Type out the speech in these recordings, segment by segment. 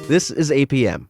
This is APM.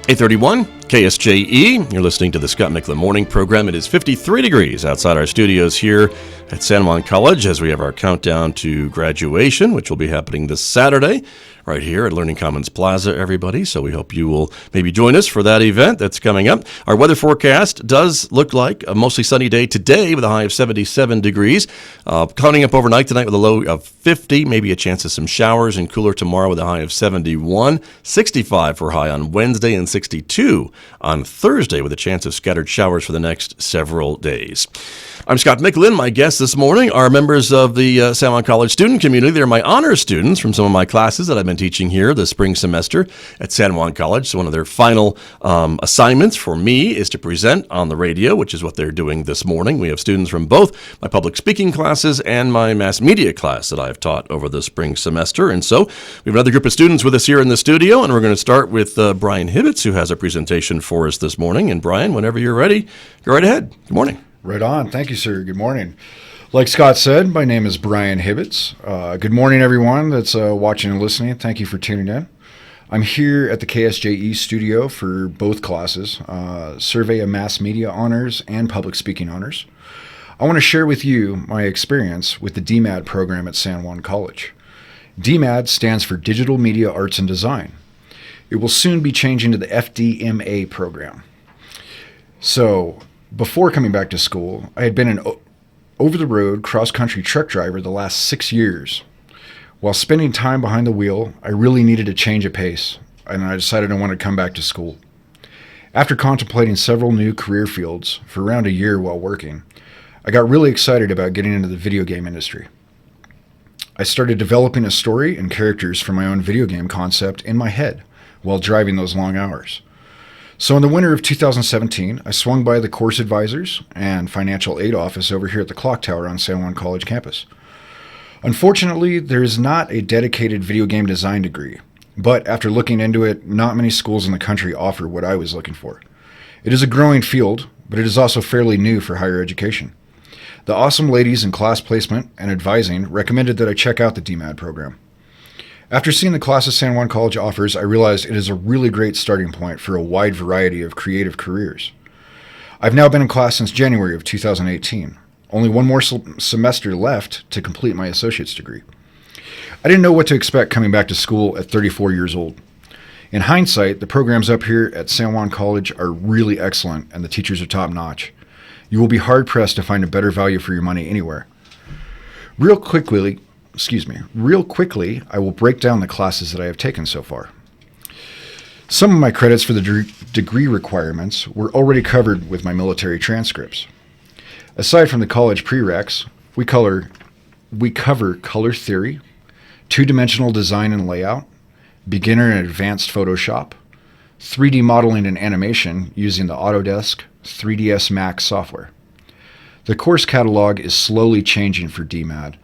.831 KSJE. You're listening to the Scott Michlin Morning Program. It is 53 degrees outside our studios here at San Juan College as we have our countdown to graduation, which will be happening this Saturday right here at Learning Commons Plaza, everybody. So we hope you will maybe join us for that event that's coming up. Our weather forecast does look like a mostly sunny day today with a high of 77 degrees. Clouding up overnight tonight with a low of 50, maybe a chance of some showers, and cooler tomorrow with a high of 71. 65 for high on Wednesday and 62 on Thursday with a chance of scattered showers for the next several days. I'm Scott Michlin. My guests this morning are members of the San Juan College student community. They're my honors students from some of my classes that I've been teaching here this spring semester at San Juan College. So one of their final assignments for me is to present on the radio, which is what they're doing this morning. We have students from both my public speaking classes and my mass media class that I've taught over the spring semester. And so we have another group of students with us here in the studio, and we're going to start with Brian Hibbets, who has a presentation for us this morning. And Brian, whenever you're ready, go right ahead. Good morning. Right on. Thank you, sir. Good morning. Like Scott said, my name is Brian Hibbets. Good morning, everyone that's watching and listening. Thank you for tuning in. I'm here at the KSJE studio for both classes, Survey of Mass Media Honors and Public Speaking Honors. I want to share with you my experience with the DMAD program at San Juan College. DMAD stands for Digital Media Arts and Design. It will soon be changing to the FDMA program. So, before coming back to school, I had been an over-the-road cross-country truck driver the last 6 years. While spending time behind the wheel, I really needed a change of pace, and I decided I wanted to come back to school. After contemplating several new career fields for around a year while working, I got really excited about getting into the video game industry. I started developing a story and characters for my own video game concept in my head while driving those long hours. So in the winter of 2017, I swung by the course advisors and financial aid office over here at the Clock Tower on San Juan College campus. Unfortunately, there is not a dedicated video game design degree, but after looking into it, not many schools in the country offer what I was looking for. It is a growing field, but it is also fairly new for higher education. The awesome ladies in class placement and advising recommended that I check out the DMAD program. After seeing the classes San Juan College offers, I realized it is a really great starting point for a wide variety of creative careers. I've now been in class since January of 2018. Only one more semester left to complete my associate's degree. I didn't know what to expect coming back to school at 34 years old. In hindsight, the programs up here at San Juan College are really excellent and the teachers are top-notch. You will be hard-pressed to find a better value for your money anywhere. Real quickly, I will break down the classes that I have taken so far. Some of my credits for the degree requirements were already covered with my military transcripts. Aside from the college prereqs, we cover color theory, two-dimensional design and layout, beginner and advanced Photoshop, 3D modeling and animation using the Autodesk 3ds Max software. The course catalog is slowly changing for DMAD.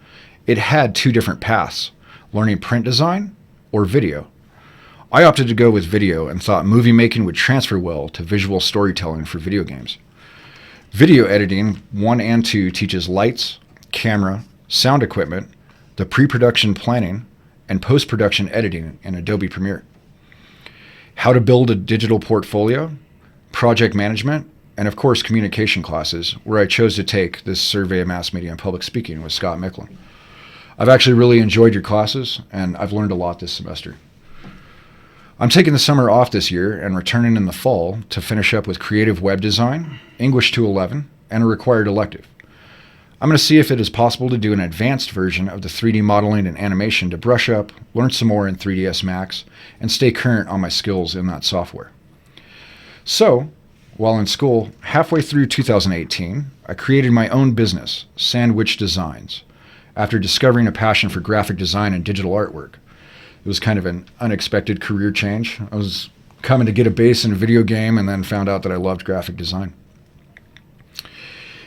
It had two different paths, learning print design or video. I opted to go with video and thought movie making would transfer well to visual storytelling for video games. Video editing 1 and 2 teaches lights, camera, sound equipment, the pre-production planning, and post-production editing in Adobe Premiere. How to build a digital portfolio, project management, and of course communication classes, where I chose to take this Survey of Mass Media and Public Speaking with Scott Michlin. I've actually really enjoyed your classes, and I've learned a lot this semester. I'm taking the summer off this year and returning in the fall to finish up with creative web design, English 211, and a required elective. I'm going to see if it is possible to do an advanced version of the 3D modeling and animation to brush up, learn some more in 3ds Max, and stay current on my skills in that software. So, while in school, halfway through 2018, I created my own business, Sandwich Designs, after discovering a passion for graphic design and digital artwork. It was kind of an unexpected career change. I was coming to get a base in a video game and then found out that I loved graphic design.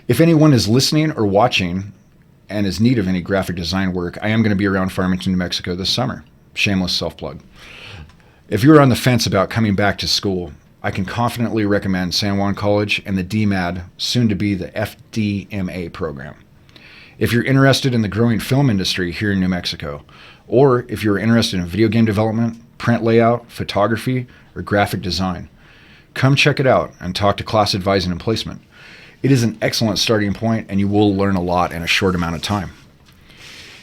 If anyone is listening or watching and is in need of any graphic design work, I am going to be around Farmington, New Mexico this summer. Shameless self-plug. If you're on the fence about coming back to school, I can confidently recommend San Juan College and the DMAD, soon to be the FDMA program. If you're interested in the growing film industry here in New Mexico, or if you're interested in video game development, print layout, photography, or graphic design, come check it out and talk to class advising and placement. It is an excellent starting point, and you will learn a lot in a short amount of time.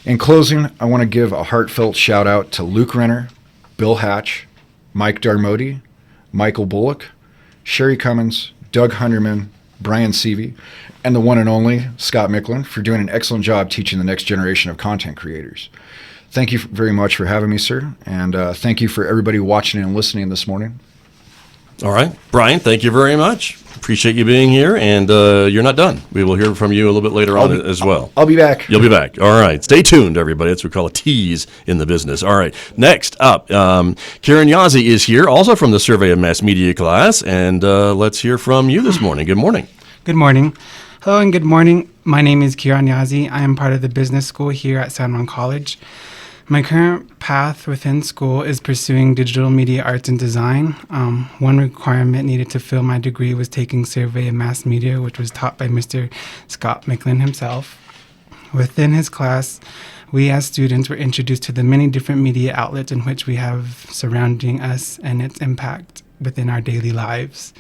In closing, I want to give a heartfelt shout out to Luke Renner, Bill Hatch, Mike Darmody, Michael Bullock, Sherry Cummins, Doug Hunderman, Brian Seavey, and the one and only Scott Michlin for doing an excellent job teaching the next generation of content creators. Thank you very much for having me, sir, and thank you for everybody watching and listening this morning. All right. Brian, thank you very much. Appreciate you being here, and you're not done. We will hear from you a little bit later on as well. I'll be back. You'll be back. All right. Stay tuned, everybody. That's what we call a tease in the business. All right. Next up, Karen Yazzie is here, also from the Survey of Mass Media class, and let's hear from you this morning. Good morning. Good morning. Hello and good morning. My name is Kieran Yazzie. I am part of the business school here at San Juan College. My current path within school is pursuing digital media arts and design. One requirement needed to fill my degree was taking Survey of Mass Media, which was taught by Mr. Scott Michlin himself. Within his class, we as students were introduced to the many different media outlets in which we have surrounding us and its impact within our daily lives.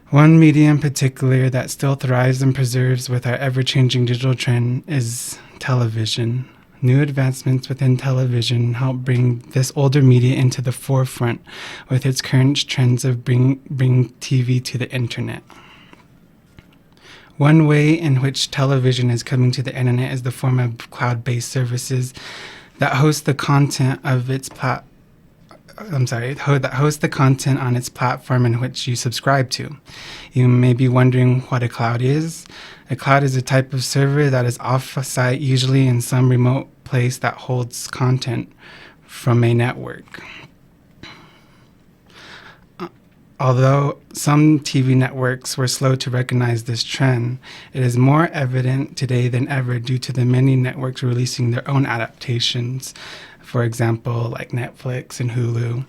One media in particular that still thrives and preserves with our ever-changing digital trend is television. New advancements within television help bring this older media into the forefront with its current trends of bring TV to the internet. One way in which television is coming to the internet is the form of cloud-based services that host the content of its that host the content on its platform in which you subscribe to. You may be wondering what a cloud is. A cloud is a type of server that is off-site, usually in some remote place that holds content from a network. Although some TV networks were slow to recognize this trend, it is more evident today than ever due to the many networks releasing their own adaptations. For example, like Netflix and Hulu.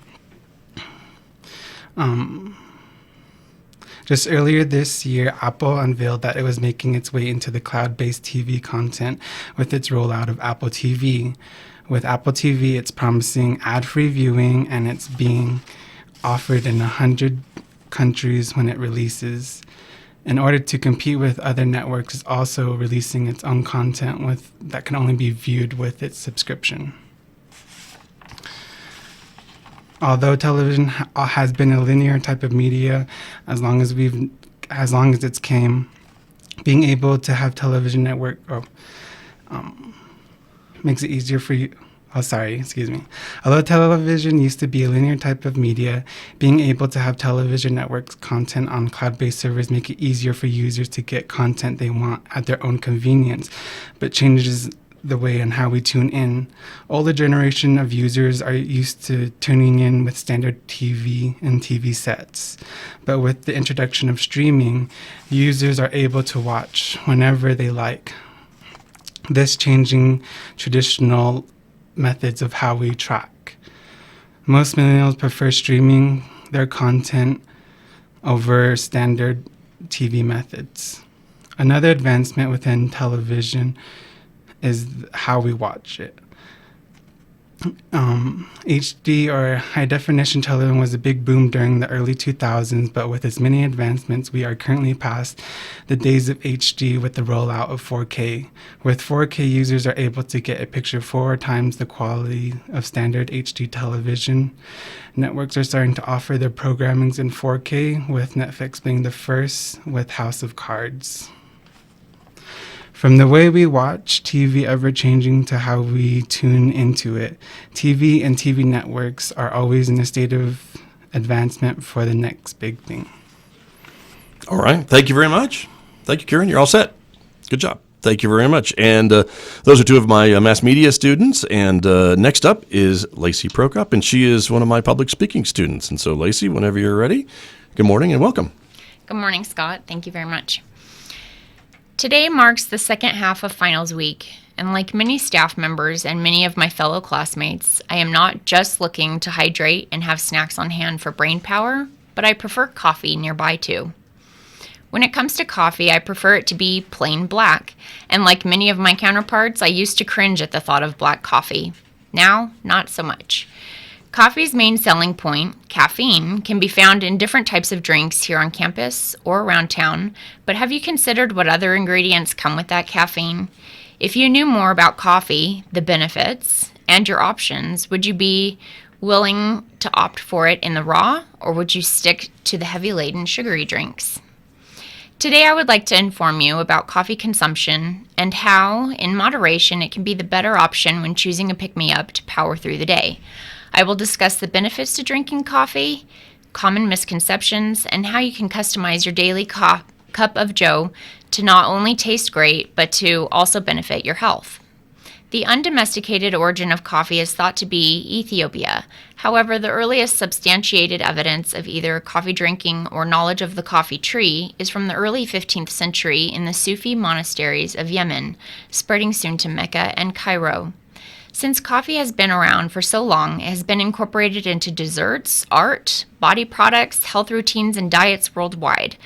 Just earlier this year, Apple unveiled that it was making its way into the cloud-based TV content with its rollout of Apple TV. With Apple TV, it's promising ad-free viewing, and it's being offered in 100 countries when it releases. In order to compete with other networks, it's also releasing its own content that can only be viewed with its subscription. Although television has been a linear type of media as long as it's came, being able to have television network makes it easier for you. Although television used to be a linear type of media, being able to have television networks content on cloud-based servers make it easier for users to get content they want at their own convenience, but changes the way and how we tune in. Older generation of users are used to tuning in with standard TV and TV sets. But with the introduction of streaming, users are able to watch whenever they like. This changing traditional methods of how we track. Most millennials prefer streaming their content over standard TV methods. Another advancement within television is how we watch it. HD or high definition television was a big boom during the early 2000s, but with its many advancements, we are currently past the days of HD with the rollout of 4K. With 4K, users are able to get a picture 4 times the quality of standard HD television. Networks are starting to offer their programmings in 4K, with Netflix being the first with House of Cards. From the way we watch TV ever-changing to how we tune into it, TV and TV networks are always in a state of advancement for the next big thing. All right. Thank you very much. Thank you, Karen. You're all set. Good job. Thank you very much. And those are two of my mass media students. And next up is Lacey Prokop, and she is one of my public speaking students. And so, Lacey, whenever you're ready, good morning and welcome. Good morning, Scott. Thank you very much. Today marks the second half of finals week, and like many staff members and many of my fellow classmates, I am not just looking to hydrate and have snacks on hand for brain power, but I prefer coffee nearby too. When it comes to coffee, I prefer it to be plain black, and like many of my counterparts, I used to cringe at the thought of black coffee. Now, not so much. Coffee's main selling point, caffeine, can be found in different types of drinks here on campus or around town, but have you considered what other ingredients come with that caffeine? If you knew more about coffee, the benefits, and your options, would you be willing to opt for it in the raw, or would you stick to the heavy-laden sugary drinks? Today, I would like to inform you about coffee consumption and how, in moderation, it can be the better option when choosing a pick-me-up to power through the day. I will discuss the benefits to drinking coffee, common misconceptions, and how you can customize your daily cup of joe to not only taste great, but to also benefit your health. The undomesticated origin of coffee is thought to be Ethiopia. However, the earliest substantiated evidence of either coffee drinking or knowledge of the coffee tree is from the early 15th century in the Sufi monasteries of Yemen, spreading soon to Mecca and Cairo. Since coffee has been around for so long, it has been incorporated into desserts, art, body products, health routines, and diets worldwide.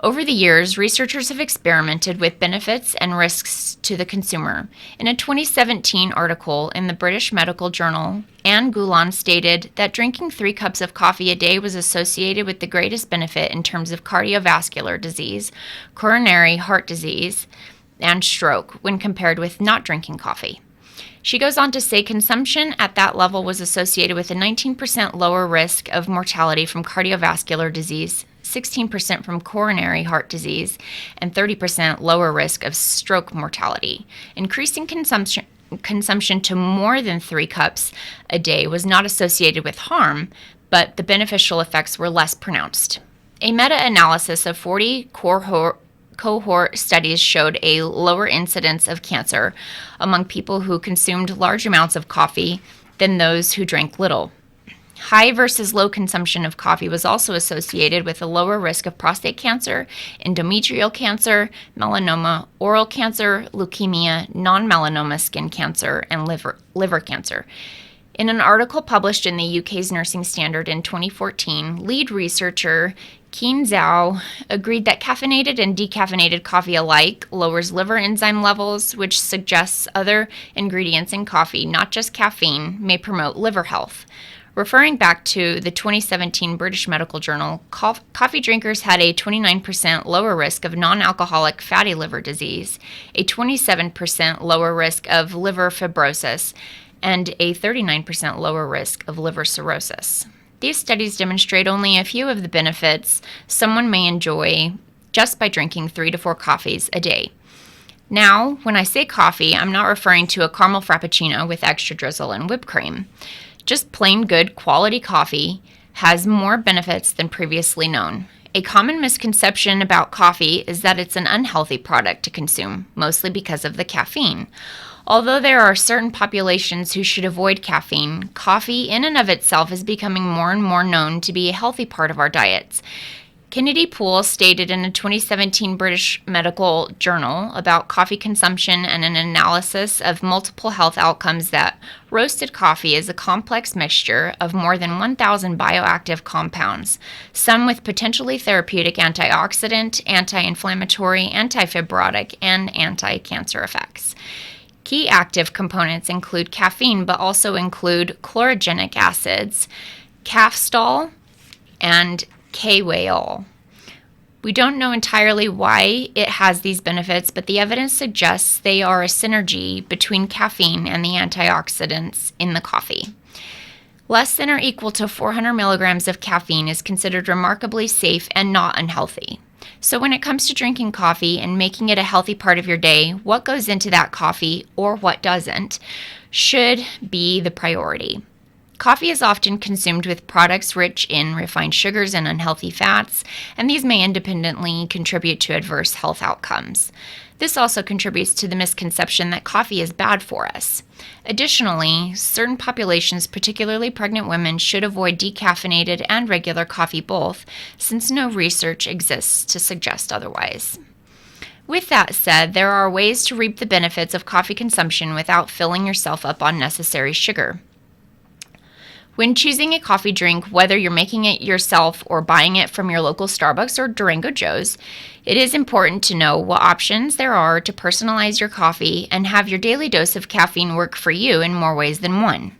Over the years, researchers have experimented with benefits and risks to the consumer. In a 2017 article in the British Medical Journal, Anne Goulan stated that drinking 3 cups of coffee a day was associated with the greatest benefit in terms of cardiovascular disease, coronary heart disease, and stroke when compared with not drinking coffee. She goes on to say consumption at that level was associated with a 19% lower risk of mortality from cardiovascular disease, 16% from coronary heart disease, and 30% lower risk of stroke mortality. Increasing consumption to more than 3 cups a day was not associated with harm, but the beneficial effects were less pronounced. A meta-analysis of 40 cohort studies showed a lower incidence of cancer among people who consumed large amounts of coffee than those who drank little. High versus low consumption of coffee was also associated with a lower risk of prostate cancer, endometrial cancer, melanoma, oral cancer, leukemia, non-melanoma skin cancer, and liver cancer. In an article published in the UK's Nursing Standard in 2014, lead researcher Keen Zhao agreed that caffeinated and decaffeinated coffee alike lowers liver enzyme levels, which suggests other ingredients in coffee, not just caffeine, may promote liver health. Referring back to the 2017 British Medical Journal, coffee drinkers had a 29% lower risk of non-alcoholic fatty liver disease, a 27% lower risk of liver fibrosis, and a 39% lower risk of liver cirrhosis. These studies demonstrate only a few of the benefits someone may enjoy just by drinking 3 to 4 coffees a day. Now, when I say coffee, I'm not referring to a caramel frappuccino with extra drizzle and whipped cream. Just plain good quality coffee has more benefits than previously known. A common misconception about coffee is that it's an unhealthy product to consume, mostly because of the caffeine. Although there are certain populations who should avoid caffeine, coffee in and of itself is becoming more and more known to be a healthy part of our diets. Kennedy Poole stated in a 2017 British Medical Journal about coffee consumption and an analysis of multiple health outcomes that roasted coffee is a complex mixture of more than 1,000 bioactive compounds, some with potentially therapeutic antioxidant, anti-inflammatory, antifibrotic, and anti-cancer effects. Key active components include caffeine, but also include chlorogenic acids, caffeol, and K-whale. We don't know entirely why it has these benefits, but the evidence suggests they are a synergy between caffeine and the antioxidants in the coffee. Less than or equal to 400 milligrams of caffeine is considered remarkably safe and not unhealthy. So when it comes to drinking coffee and making it a healthy part of your day, what goes into that coffee or what doesn't should be the priority. Coffee is often consumed with products rich in refined sugars and unhealthy fats, and these may independently contribute to adverse health outcomes. This also contributes to the misconception that coffee is bad for us. Additionally, certain populations, particularly pregnant women, should avoid decaffeinated and regular coffee both, since no research exists to suggest otherwise. With that said, there are ways to reap the benefits of coffee consumption without filling yourself up on unnecessary sugar. When choosing a coffee drink, whether you're making it yourself or buying it from your local Starbucks or Durango Joe's, it is important to know what options there are to personalize your coffee and have your daily dose of caffeine work for you in more ways than one.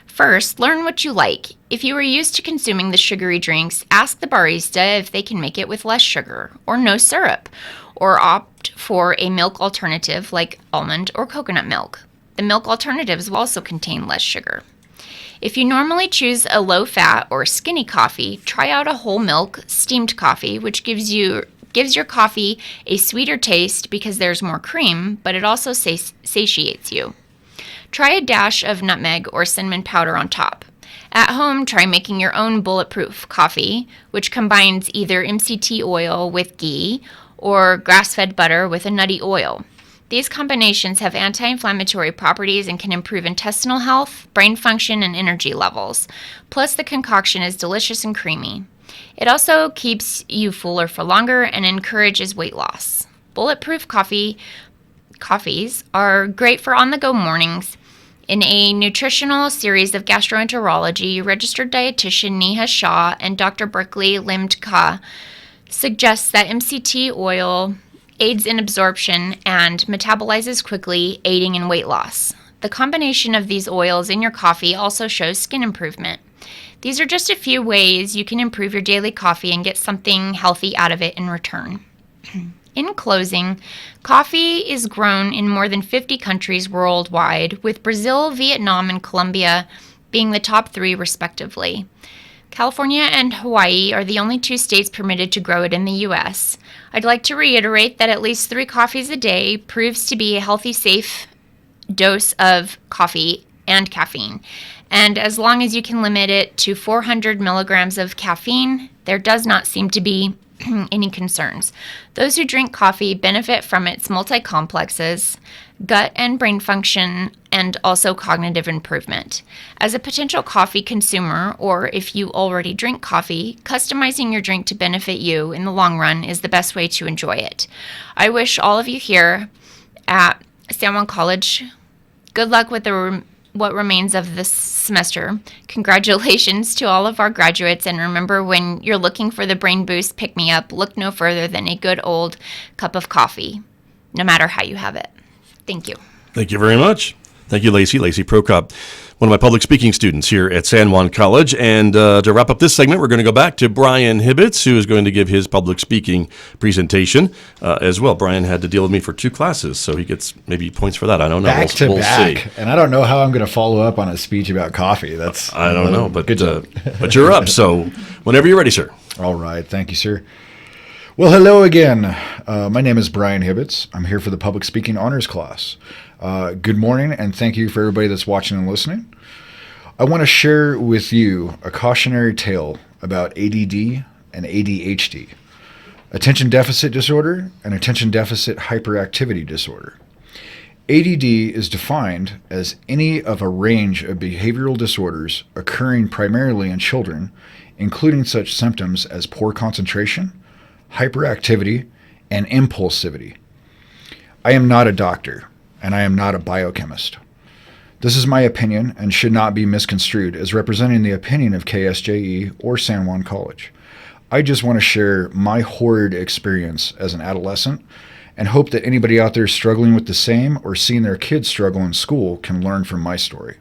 First, learn what you like. If you are used to consuming the sugary drinks, ask the barista if they can make it with less sugar or no syrup, or opt for a milk alternative like almond or coconut milk. The milk alternatives will also contain less sugar. If you normally choose a low-fat or skinny coffee, try out a whole milk steamed coffee, which gives your coffee a sweeter taste because there's more cream, but it also satiates you. Try a dash of nutmeg or cinnamon powder on top. At home, try making your own bulletproof coffee, which combines either MCT oil with ghee or grass-fed butter with a nutty oil. These combinations have anti-inflammatory properties and can improve intestinal health, brain function, and energy levels. Plus, the concoction is delicious and creamy. It also keeps you fuller for longer and encourages weight loss. Bulletproof coffees are great for on-the-go mornings. In a nutritional series of gastroenterology, registered dietitian Neha Shah and Dr. Berkeley Limtka suggests that MCT oil aids in absorption and metabolizes quickly, aiding in weight loss. The combination of these oils in your coffee also shows skin improvement. These are just a few ways you can improve your daily coffee and get something healthy out of it in return. In closing, coffee is grown in more than 50 countries worldwide, with Brazil, Vietnam, and Colombia being the top 3 respectively. California and Hawaii are the only 2 states permitted to grow it in the U.S. I'd like to reiterate that at least 3 coffees a day proves to be a healthy, safe dose of coffee and caffeine. And as long as you can limit it to 400 milligrams of caffeine, there does not seem to be any concerns. Those who drink coffee benefit from its multi-complexes, gut and brain function, and also cognitive improvement. As a potential coffee consumer, or if you already drink coffee, customizing your drink to benefit you in the long run is the best way to enjoy it. I wish all of you here at San Juan College good luck with what remains of this semester. Congratulations to all of our graduates, and remember, when you're looking for the brain boost pick-me-up, look no further than a good old cup of coffee, no matter how you have it. Thank you. Thank you very much. Thank you, Lacey Prokop, one of my public speaking students here at San Juan College. And to wrap up this segment, we're going to go back to Brian Hibbets, who is going to give his public speaking presentation as well. Brian had to deal with me for 2 classes, so he gets maybe points for that. I don't know. Back to we'll back. see. And I don't know how I'm going to follow up on a speech about coffee. I don't know, but good job. But you're up. So whenever you're ready, sir. All right. Thank you, sir. Well, hello again. My name is Brian Hibbets. I'm here for the public speaking honors class. Good morning, and thank you for everybody that's watching and listening. I want to share with you a cautionary tale about ADD and ADHD, attention deficit disorder and attention deficit hyperactivity disorder. ADD is defined as any of a range of behavioral disorders occurring primarily in children, including such symptoms as poor concentration, hyperactivity, and impulsivity. I am not a doctor, and I am not a biochemist. This is my opinion and should not be misconstrued as representing the opinion of KSJE or San Juan College. I just want to share my horrid experience as an adolescent and hope that anybody out there struggling with the same or seeing their kids struggle in school can learn from my story.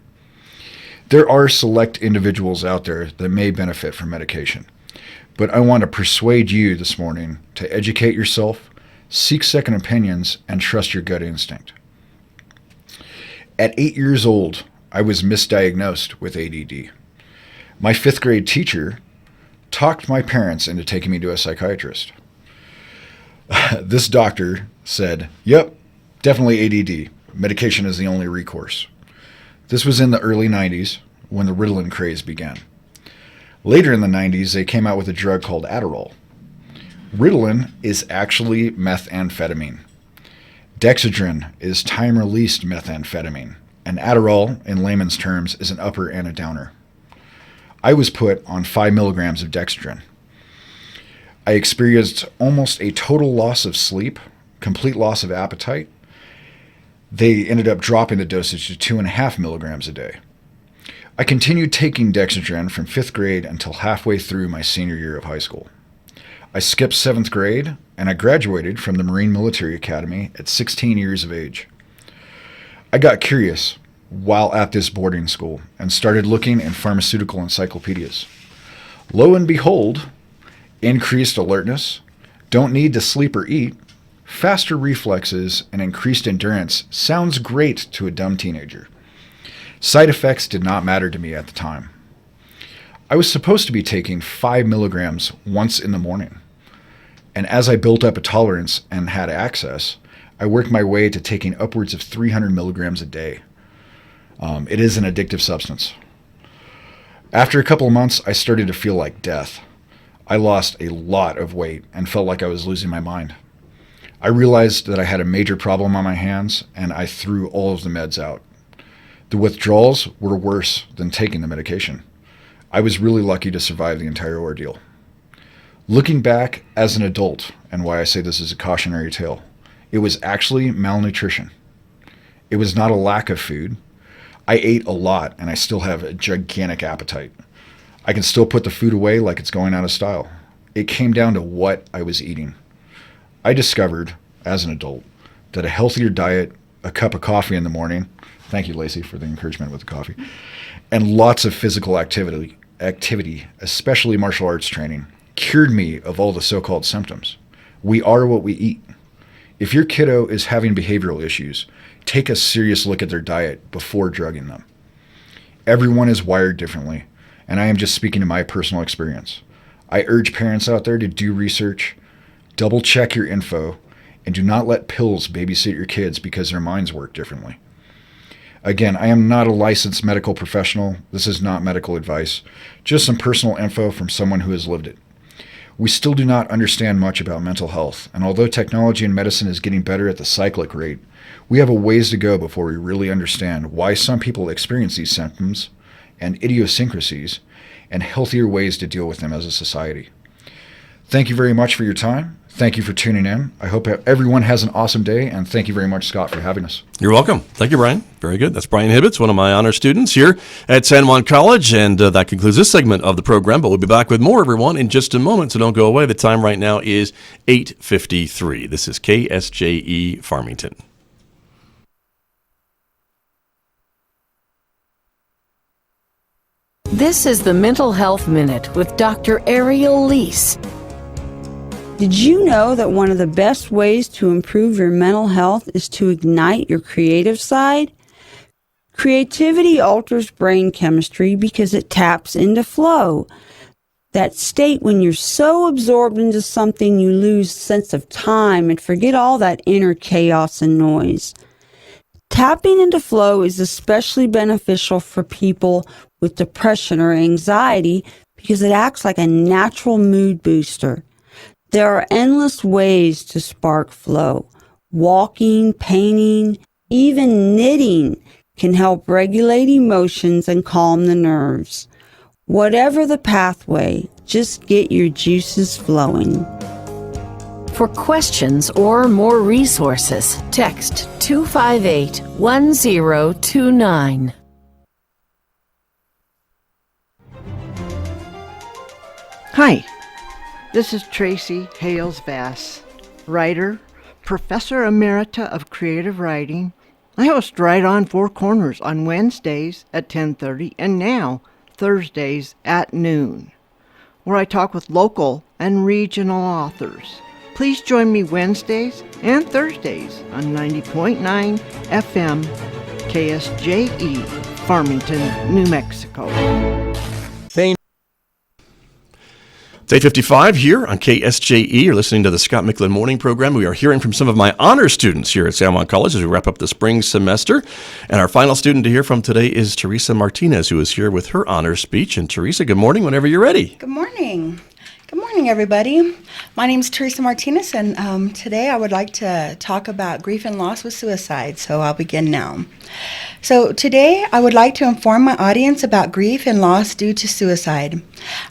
There are select individuals out there that may benefit from medication, but I want to persuade you this morning to educate yourself, seek second opinions, and trust your gut instinct. At 8 years old, I was misdiagnosed with ADD. My 5th grade teacher talked my parents into taking me to a psychiatrist. This doctor said, "Yep, definitely ADD. Medication is the only recourse." This was in the early 90s when the Ritalin craze began. Later in the 90s, they came out with a drug called Adderall. Ritalin is actually methamphetamine. Dexedrine is time-released methamphetamine, and Adderall, in layman's terms, is an upper and a downer. I was put on 5 milligrams of Dexedrine. I experienced almost a total loss of sleep, complete loss of appetite. They ended up dropping the dosage to 2.5 milligrams a day. I continued taking Dexedrine from 5th grade until halfway through my senior year of high school. I skipped 7th grade, and I graduated from the Marine Military Academy at 16 years of age. I got curious while at this boarding school and started looking in pharmaceutical encyclopedias. Lo and behold, increased alertness, don't need to sleep or eat, faster reflexes, and increased endurance sounds great to a dumb teenager. Side effects did not matter to me at the time. I was supposed to be taking 5 milligrams once in the morning, and as I built up a tolerance and had access, I worked my way to taking upwards of 300 milligrams a day. It is an addictive substance. After a couple of months, I started to feel like death. I lost a lot of weight and felt like I was losing my mind. I realized that I had a major problem on my hands, and I threw all of the meds out. The withdrawals were worse than taking the medication. I was really lucky to survive the entire ordeal. Looking back as an adult, and why I say this is a cautionary tale, it was actually malnutrition. It was not a lack of food. I ate a lot, and I still have a gigantic appetite. I can still put the food away like it's going out of style. It came down to what I was eating. I discovered, as an adult, that a healthier diet, a cup of coffee in the morning, thank you, Lacey, for the encouragement with the coffee, and lots of physical activity, especially martial arts training, cured me of all the so-called symptoms. We are what we eat. If your kiddo is having behavioral issues, take a serious look at their diet before drugging them. Everyone is wired differently, and I am just speaking to my personal experience. I urge parents out there to do research, double check your info, and do not let pills babysit your kids because their minds work differently. Again, I am not a licensed medical professional. This is not medical advice, just some personal info from someone who has lived it. We still do not understand much about mental health, and although technology and medicine is getting better at the cyclic rate, we have a ways to go before we really understand why some people experience these symptoms and idiosyncrasies and healthier ways to deal with them as a society. Thank you very much for your time. Thank you for tuning in. I hope everyone has an awesome day, and thank you very much, Scott, for having us. You're welcome. Thank you, Brian. Very good. That's Brian Hibbets, one of my honor students here at San Juan College, and that concludes this segment of the program, but we'll be back with more, everyone, in just a moment, so don't go away. The time right now is 8:53. This is KSJE Farmington. This is the Mental Health Minute with Dr. Ariel Leese. Did you know that one of the best ways to improve your mental health is to ignite your creative side? Creativity alters brain chemistry because it taps into flow. That state when you're so absorbed into something you lose sense of time and forget all that inner chaos and noise. Tapping into flow is especially beneficial for people with depression or anxiety because it acts like a natural mood booster. There are endless ways to spark flow. Walking, painting, even knitting can help regulate emotions and calm the nerves. Whatever the pathway, just get your juices flowing. For questions or more resources, text 258-1029. Hi, this is Tracy Hales-Vass, writer, Professor Emerita of Creative Writing. I host Right on Four Corners on Wednesdays at 10:30 and now Thursdays at noon, where I talk with local and regional authors. Please join me Wednesdays and Thursdays on 90.9 FM KSJE, Farmington, New Mexico. It's 8:55 here on KSJE. You're listening to the Scott Michlin Morning Program. We are hearing from some of my honor students here at San Juan College as we wrap up the spring semester. And our final student to hear from today is Teresa Martinez, who is here with her honor speech. And Teresa, good morning whenever you're ready. Good morning. Good morning, everybody. My name is Teresa Martinez, and today I would like to talk about grief and loss with suicide, so I'll begin now. So today I would like to inform my audience about grief and loss due to suicide.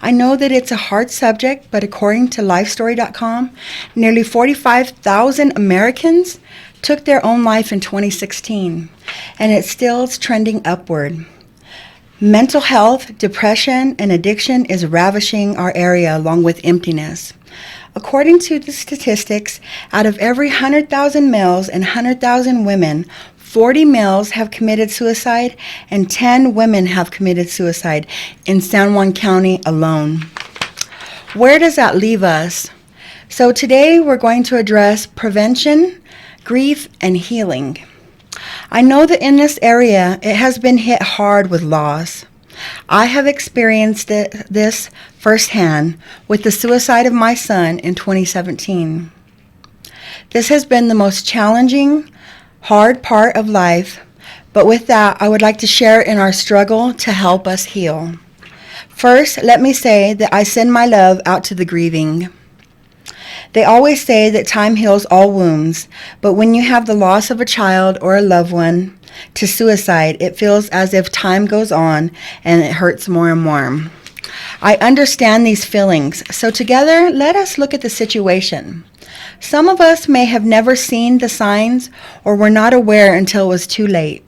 I know that it's a hard subject, but according to lifestory.com, nearly 45,000 Americans took their own life in 2016, and it's still trending upward. Mental health, depression, and addiction is ravishing our area along with emptiness. According to the statistics, out of every 100,000 males and 100,000 women, 40 males have committed suicide and 10 women have committed suicide in San Juan County alone. Where does that leave us? So today we're going to address prevention, grief, and healing. I know that in this area it has been hit hard with loss. I have experienced this firsthand with the suicide of my son in 2017. This has been the most challenging, hard part of life, but with that, I would like to share in our struggle to help us heal. First, let me say that I send my love out to the grieving. They always say that time heals all wounds, but when you have the loss of a child or a loved one to suicide, it feels as if time goes on and it hurts more and more. I understand these feelings, so together, let us look at the situation. Some of us may have never seen the signs or were not aware until it was too late.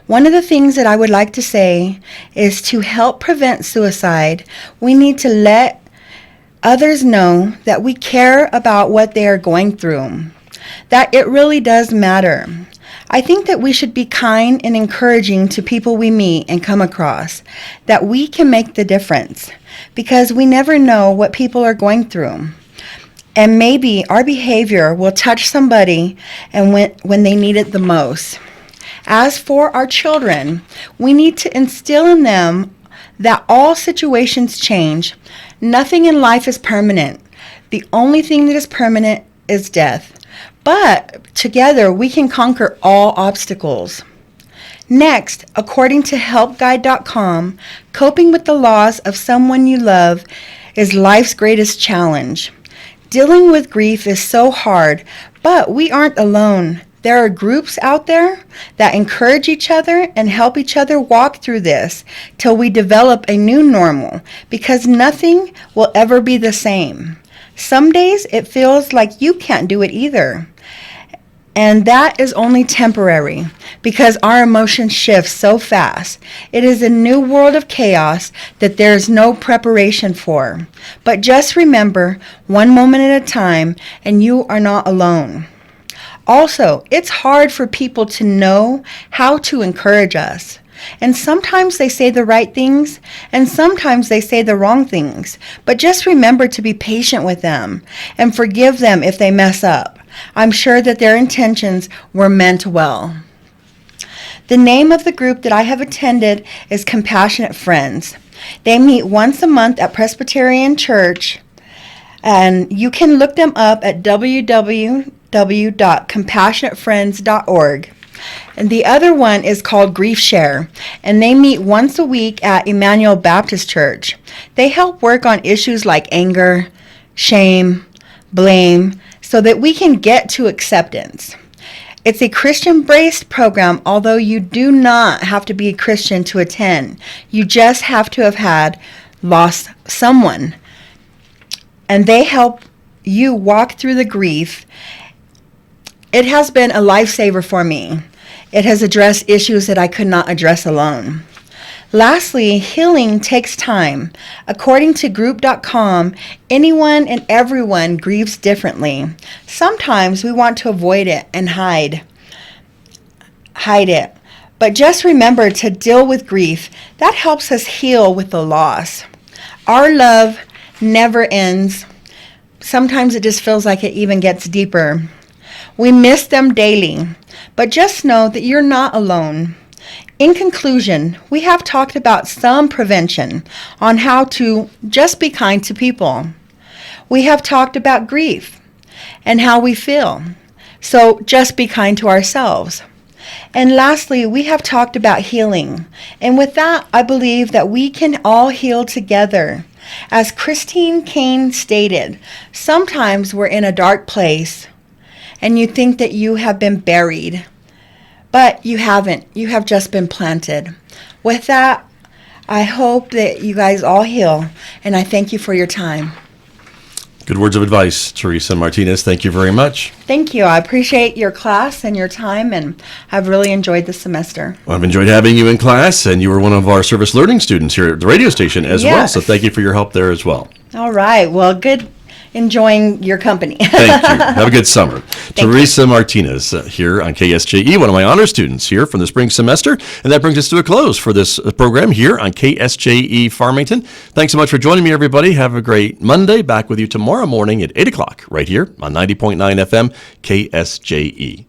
One of the things that I would like to say is to help prevent suicide, we need to let others know that we care about what they are going through, that it really does matter. I think that we should be kind and encouraging to people we meet and come across, that we can make the difference, because we never know what people are going through. And maybe our behavior will touch somebody and when they need it the most. As for our children, we need to instill in them that all situations change. Nothing in life is permanent. The only thing that is permanent is death. But together we can conquer all obstacles. Next, according to helpguide.com, coping with the loss of someone you love is life's greatest challenge. Dealing with grief is so hard, but we aren't alone. There are groups out there that encourage each other and help each other walk through this till we develop a new normal, because nothing will ever be the same. Some days it feels like you can't do it either. And that is only temporary, because our emotions shift so fast. It is a new world of chaos that there is no preparation for. But just remember, one moment at a time, and you are not alone. Also, it's hard for people to know how to encourage us. And sometimes they say the right things, and sometimes they say the wrong things. But just remember to be patient with them and forgive them if they mess up. I'm sure that their intentions were meant well. The name of the group that I have attended is Compassionate Friends. They meet once a month at Presbyterian Church, and you can look them up at www.compassionatefriends.org. And the other one is called Grief Share, and they meet once a week at Emmanuel Baptist Church. They help work on issues like anger, shame, blame, so that we can get to acceptance. It's a Christian-based program, although you do not have to be a Christian to attend. You just have to have lost someone. And they help you walk through the grief. It has been a lifesaver for me. It has addressed issues that I could not address alone. Lastly, healing takes time. According to group.com, anyone and everyone grieves differently. Sometimes we want to avoid it and hide it. But just remember to deal with grief. That helps us heal with the loss. Our love never ends. Sometimes it just feels like it even gets deeper. We miss them daily, but just know that you're not alone. In conclusion, we have talked about some prevention on how to just be kind to people. We have talked about grief and how we feel, so just be kind to ourselves. And lastly, we have talked about healing, and with that, I believe that we can all heal together. As Christine Kane stated, sometimes we're in a dark place and you think that you have been buried, but you haven't. You have just been planted. With that, I hope that you guys all heal, and I thank you for your time. Good words of advice, Teresa Martinez. Thank you very much. Thank you. I appreciate your class and your time, and I've really enjoyed the semester. Well, I've enjoyed having you in class, and you were one of our service learning students here at the radio station as well. Yes. So thank you for your help there as well. All right. Well, good enjoying your company. Thank you. Have a good summer. Teresa Martinez here on KSJE, one of my honor students here from the spring semester. And that brings us to a close for this program here on KSJE Farmington. Thanks so much for joining me, everybody. Have a great Monday. Back with you tomorrow morning at 8 o'clock right here on 90.9 FM KSJE.